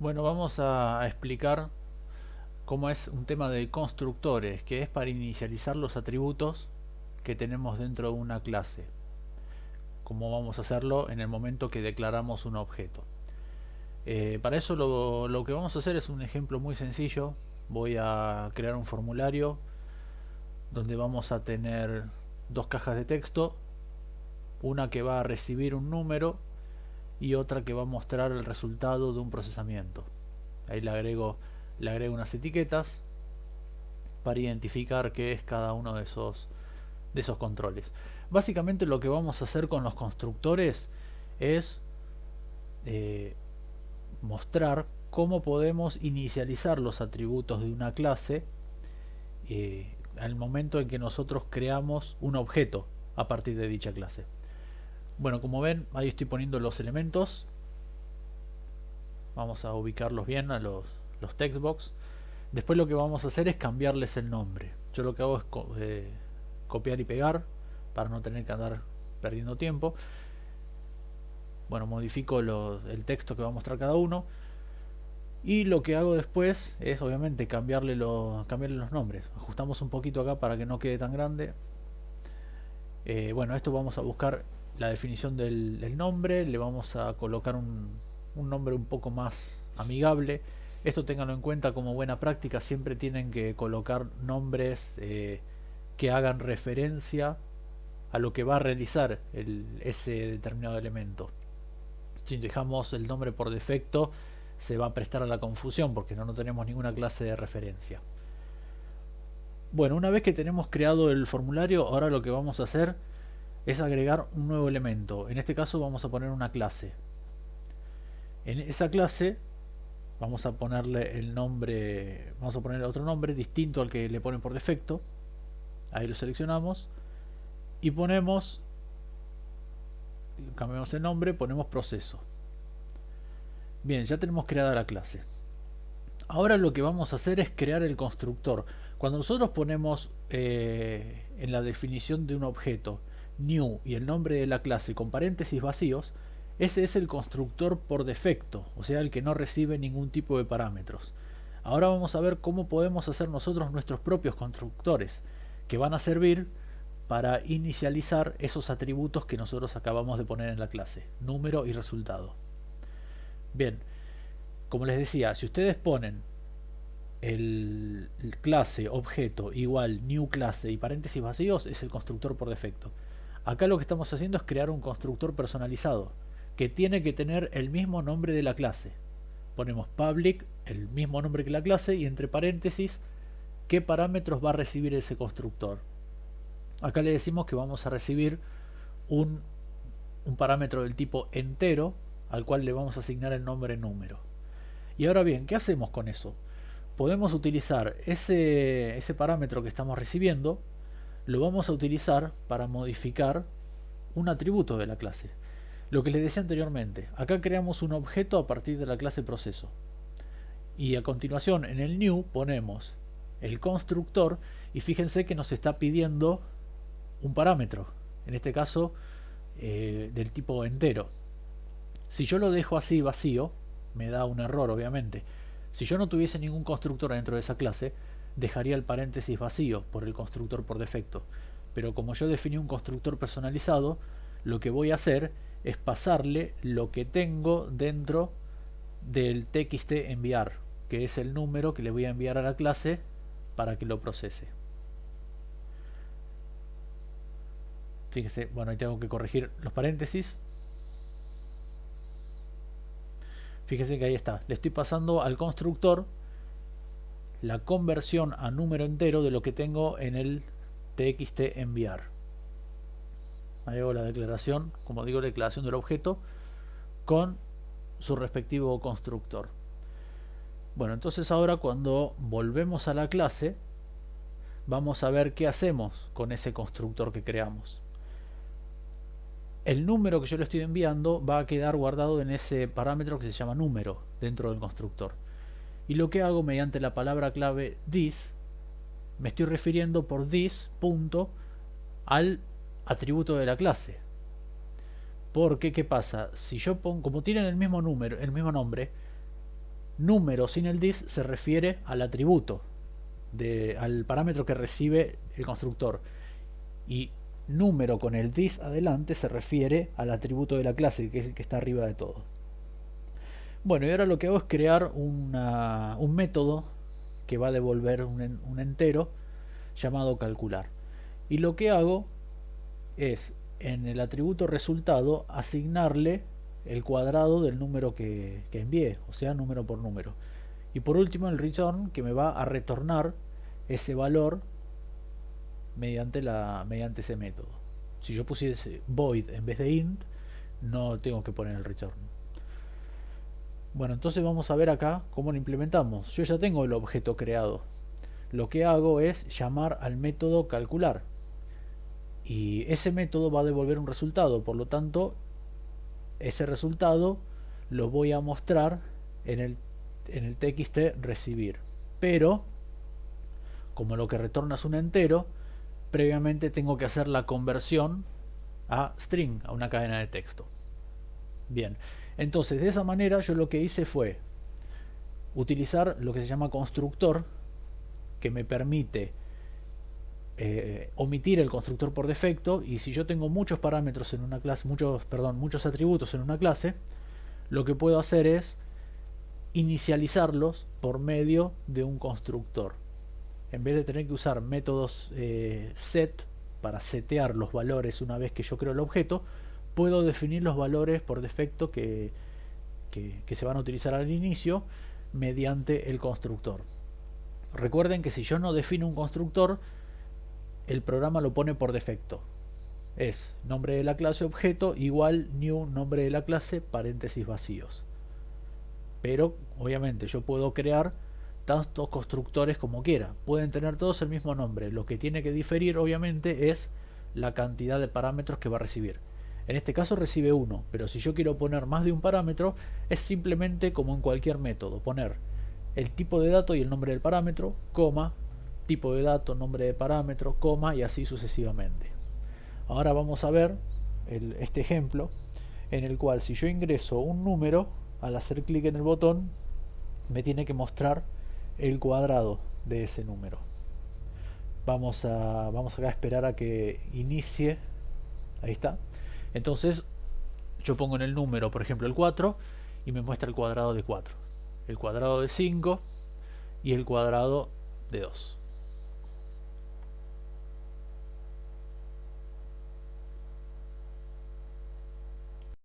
Bueno, vamos a explicar cómo es un tema de constructores, que es para inicializar los atributos que tenemos dentro de una clase. Cómo vamos a hacerlo en el momento que declaramos un objeto. Para eso lo que vamos a hacer es un ejemplo muy sencillo. Voy a crear un formulario donde vamos a tener dos cajas de texto, una que va a recibir un número y otra que va a mostrar el resultado de un procesamiento. Ahí le agrego unas etiquetas para identificar qué es cada uno de esos controles. Básicamente lo que vamos a hacer con los constructores es eh, mostrar cómo podemos inicializar los atributos de una clase al momento en que nosotros creamos un objeto a partir de dicha clase. Bueno, como ven, ahí estoy poniendo los elementos. Vamos a ubicarlos bien a los textbox. Después lo que vamos a hacer es cambiarles el nombre. Yo lo que hago es copiar y pegar para no tener que andar perdiendo tiempo. Bueno, modifico el texto que va a mostrar cada uno. Y lo que hago después es obviamente cambiarle los nombres. Ajustamos un poquito acá para que no quede tan grande. Bueno, esto vamos a buscar la definición del nombre. Le vamos a colocar un nombre un poco más amigable. Esto ténganlo en cuenta como buena práctica. Siempre tienen que colocar nombres que hagan referencia a lo que va a realizar ese determinado elemento. Si dejamos el nombre por defecto, se va a prestar a la confusión porque no tenemos ninguna clase de referencia. Bueno, una vez que tenemos creado el formulario, ahora lo que vamos a hacer es agregar un nuevo elemento. En este caso vamos a poner una clase. En esa clase vamos a ponerle el nombre, vamos a ponerle otro nombre distinto al que le ponen por defecto. Ahí lo seleccionamos y cambiamos el nombre, ponemos proceso. Bien, ya tenemos creada la clase. Ahora lo que vamos a hacer es crear el constructor. Cuando nosotros ponemos en la definición de un objeto new y el nombre de la clase con paréntesis vacíos, ese es el constructor por defecto, o sea, el que no recibe ningún tipo de parámetros. Ahora vamos a ver cómo podemos hacer nosotros nuestros propios constructores, que van a servir para inicializar esos atributos que nosotros acabamos de poner en la clase, número y resultado. Bien, como les decía, si ustedes ponen el clase objeto igual new clase y paréntesis vacíos, es el constructor por defecto. Acá lo que estamos haciendo es crear un constructor personalizado que tiene que tener el mismo nombre de la clase. Ponemos public, el mismo nombre que la clase, y entre paréntesis qué parámetros va a recibir ese constructor. Acá le decimos que vamos a recibir un parámetro del tipo entero al cual le vamos a asignar el nombre número. Y ahora bien, ¿qué hacemos con eso? Podemos utilizar ese parámetro que estamos recibiendo, lo vamos a utilizar para modificar un atributo de la clase. Lo que les decía anteriormente, acá creamos un objeto a partir de la clase proceso. Y a continuación en el new ponemos el constructor y fíjense que nos está pidiendo un parámetro, en este caso del tipo entero. Si yo lo dejo así vacío, me da un error obviamente. Si yo no tuviese ningún constructor dentro de esa clase, dejaría el paréntesis vacío por el constructor por defecto. Pero como yo definí un constructor personalizado, lo que voy a hacer es pasarle lo que tengo dentro del txt enviar, que es el número que le voy a enviar a la clase para que lo procese. Fíjense, bueno, ahí tengo que corregir los paréntesis. Fíjense que ahí está. Le estoy pasando al constructor la conversión a número entero de lo que tengo en el txt enviar. Ahí hago la declaración, como digo, la declaración del objeto con su respectivo constructor. Bueno, entonces ahora cuando volvemos a la clase, vamos a ver qué hacemos con ese constructor que creamos. El número que yo le estoy enviando va a quedar guardado en ese parámetro que se llama número dentro del constructor. Y lo que hago mediante la palabra clave this, me estoy refiriendo por this punto al atributo de la clase. Porque, ¿qué pasa? Si yo pongo, como tienen el mismo número, el mismo nombre, Número sin el this se refiere al atributo, al parámetro que recibe el constructor. Y número con el this adelante se refiere al atributo de la clase, que es el que está arriba de todo. Bueno, y ahora lo que hago es crear un método que va a devolver un entero llamado calcular. Y lo que hago es, en el atributo resultado, asignarle el cuadrado del número que envié, o sea, número por número. Y por último, el return, que me va a retornar ese valor mediante ese método. Si yo pusiese void en vez de int, no tengo que poner el return. Bueno, entonces vamos a ver acá cómo lo implementamos. Yo ya tengo el objeto creado. Lo que hago es llamar al método calcular. Y ese método va a devolver un resultado. Por lo tanto, ese resultado lo voy a mostrar en el txt recibir. Pero, como lo que retorna es un entero, previamente tengo que hacer la conversión a string, a una cadena de texto. Bien, entonces de esa manera yo lo que hice fue utilizar lo que se llama constructor, que me permite omitir el constructor por defecto. Y si yo tengo muchos parámetros en una clase, muchos atributos en una clase, lo que puedo hacer es inicializarlos por medio de un constructor. En vez de tener que usar métodos set para setear los valores una vez que yo creo el objeto, puedo definir los valores por defecto que se van a utilizar al inicio mediante el constructor. Recuerden que si yo no defino un constructor, el programa lo pone por defecto. Es nombre de la clase objeto igual new nombre de la clase paréntesis vacíos. Pero obviamente yo puedo crear tantos constructores como quiera. Pueden tener todos el mismo nombre. Lo que tiene que diferir obviamente es la cantidad de parámetros que va a recibir. En este caso recibe uno, pero si yo quiero poner más de un parámetro, es simplemente como en cualquier método, poner el tipo de dato y el nombre del parámetro, coma, tipo de dato, nombre de parámetro, coma, y así sucesivamente. Ahora vamos a ver este ejemplo en el cual si yo ingreso un número, al hacer clic en el botón me tiene que mostrar el cuadrado de ese número. Vamos acá a esperar a que inicie. Ahí está. Entonces yo pongo en el número, por ejemplo, el 4 y me muestra el cuadrado de 4, el cuadrado de 5 y el cuadrado de 2.